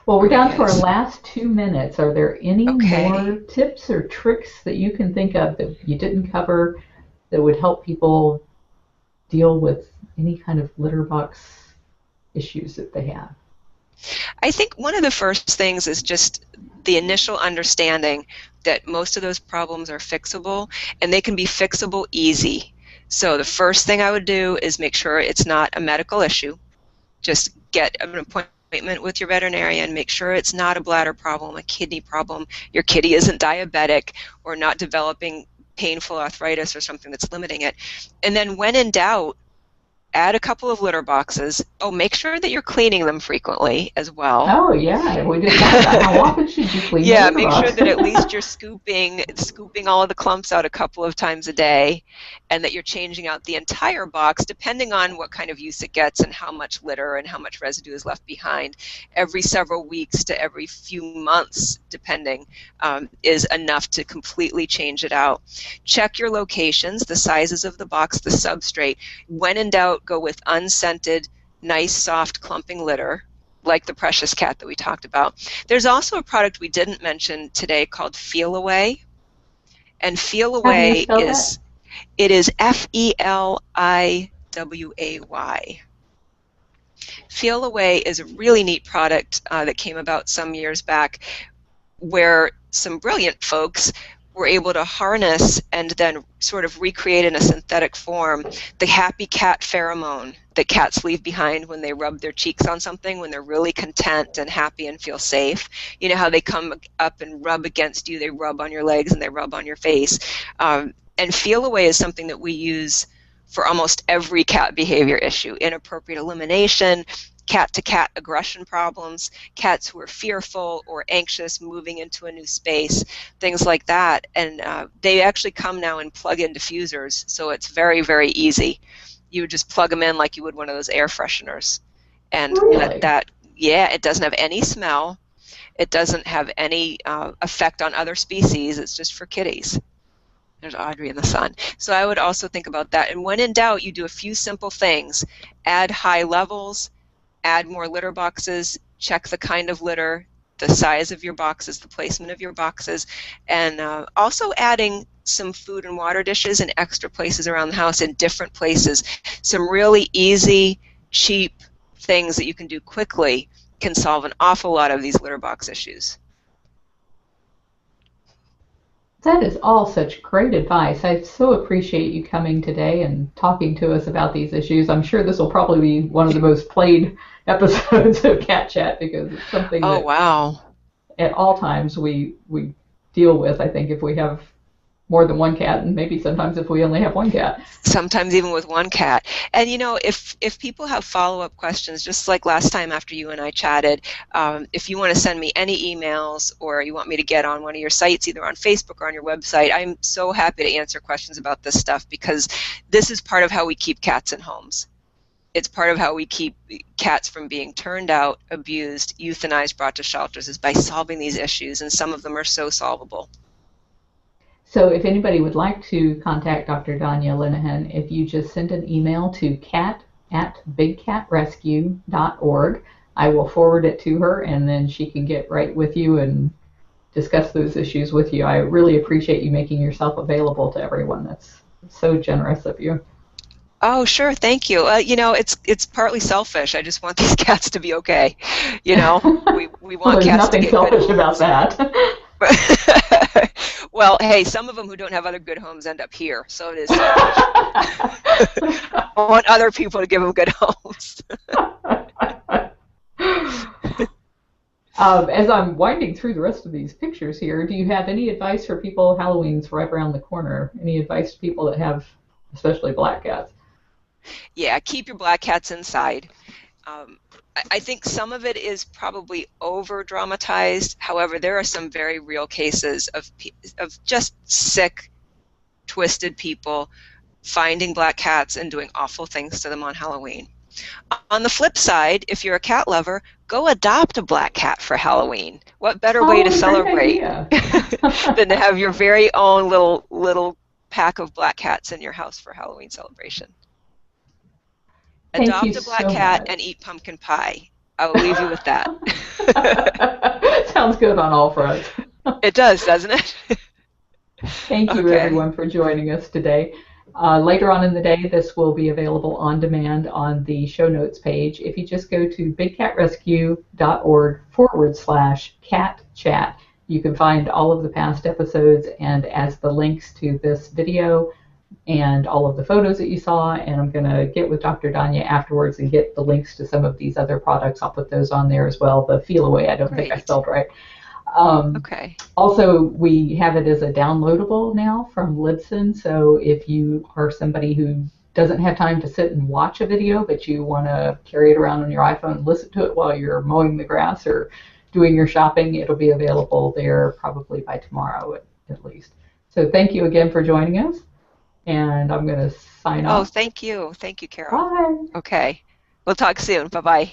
Well, we're Really down to our is. last 2 minutes. Are there any Okay. more tips or tricks that you can think of that you didn't cover that would help people deal with any kind of litter box issues that they have? I think one of the first things is just the initial understanding that most of those problems are fixable, and they can be fixable easy. So the first thing I would do is make sure it's not a medical issue. Just get an appointment with your veterinarian, make sure it's not a bladder problem, a kidney problem, your kitty isn't diabetic or not developing painful arthritis or something that's limiting it. And then when in doubt, add a couple of litter boxes. Oh, make sure that you're cleaning them frequently as well. Oh, yeah, we didn't talk about how often should you clean the Yeah, litter make sure box? that at least you're scooping all of the clumps out a couple of times a day, and that you're changing out the entire box, depending on what kind of use it gets and how much litter and how much residue is left behind. Every several weeks to every few months, depending, is enough to completely change it out. Check your locations, the sizes of the box, the substrate. When in doubt, go with unscented, nice, soft, clumping litter, like the Precious Cat that we talked about. There's also a product we didn't mention today called Feel Away. And Feel How do you Away spell that? it is Feliway. Feel Away is a really neat product that came about some years back, where some brilliant folks were able to harness and then sort of recreate in a synthetic form the happy cat pheromone that cats leave behind when they rub their cheeks on something, when they're really content and happy and feel safe. You know how they come up and rub against you, they rub on your legs and they rub on your face. And Feel Away is something that we use for almost every cat behavior issue: inappropriate elimination, cat-to-cat aggression problems, cats who are fearful or anxious moving into a new space, things like that. And they actually come now in plug-in diffusers, so it's very, very easy. You would just plug them in like you would one of those air fresheners and let Really? that, yeah, it doesn't have any smell. It doesn't have any effect on other species. It's just for kitties. There's Audrey in the sun. So I would also think about that. And when in doubt, you do a few simple things. Add high levels, add more litter boxes, check the kind of litter, the size of your boxes, the placement of your boxes, and also adding some food and water dishes in extra places around the house in different places. Some really easy, cheap things that you can do quickly can solve an awful lot of these litter box issues. That is all such great advice. I so appreciate you coming today and talking to us about these issues. I'm sure this will probably be one of the most played episodes of Cat Chat because it's something Oh, that wow. at all times we deal with. I think if we have more than one cat, and maybe sometimes if we only have one cat. Sometimes even with one cat. And you know, if people have follow-up questions, just like last time after you and I chatted, if you want to send me any emails or you want me to get on one of your sites, either on Facebook or on your website, I'm so happy to answer questions about this stuff because this is part of how we keep cats in homes. It's part of how we keep cats from being turned out, abused, euthanized, brought to shelters, is by solving these issues, and some of them are so solvable. So if anybody would like to contact Dr. Danya Linehan, if you just send an email to cat@bigcatrescue.org, I will forward it to her and then she can get right with you and discuss those issues with you. I really appreciate you making yourself available to everyone. That's so generous of you. Oh, sure, thank you. You know, it's partly selfish. I just want these cats to be okay. You know, we Well, want there's cats to nothing get good selfish about homes. that. Well, hey, some of them who don't have other good homes end up here, so it is selfish. I want other people to give them good homes. As I'm winding through the rest of these pictures here, do you have any advice for people? Halloween's right around the corner. Any advice to people that have, especially black cats? Yeah, keep your black cats inside. I think some of it is probably over dramatized. However, there are some very real cases of just sick, twisted people finding black cats and doing awful things to them on Halloween. On the flip side, if you're a cat lover, go adopt a black cat for Halloween. What better way Oh, to what a great celebrate idea. than to have your very own little pack of black cats in your house for Halloween celebration? Thank you Adopt a black so cat much. and eat pumpkin pie. I will leave you with that. Sounds good on all fronts. It does, doesn't it? Thank you, Okay, everyone, for joining us today. Later on in the day, this will be available on demand on the show notes page. If you just go to bigcatrescue.org/cat chat, you can find all of the past episodes and as the links to this video and all of the photos that you saw. And I'm going to get with Dr. Danya afterwards and get the links to some of these other products. I'll put those on there as well. The Feel Away, I don't think I great. spelled right. Um, Okay, Also, we have it as a downloadable now from Libsyn. So if you are somebody who doesn't have time to sit and watch a video, but you want to carry it around on your iPhone and listen to it while you're mowing the grass or doing your shopping, it'll be available there probably by tomorrow at least. So thank you again for joining us, and I'm going to sign oh, off. thank you. Thank you, Carol. Bye. Okay, we'll talk soon. Bye-bye.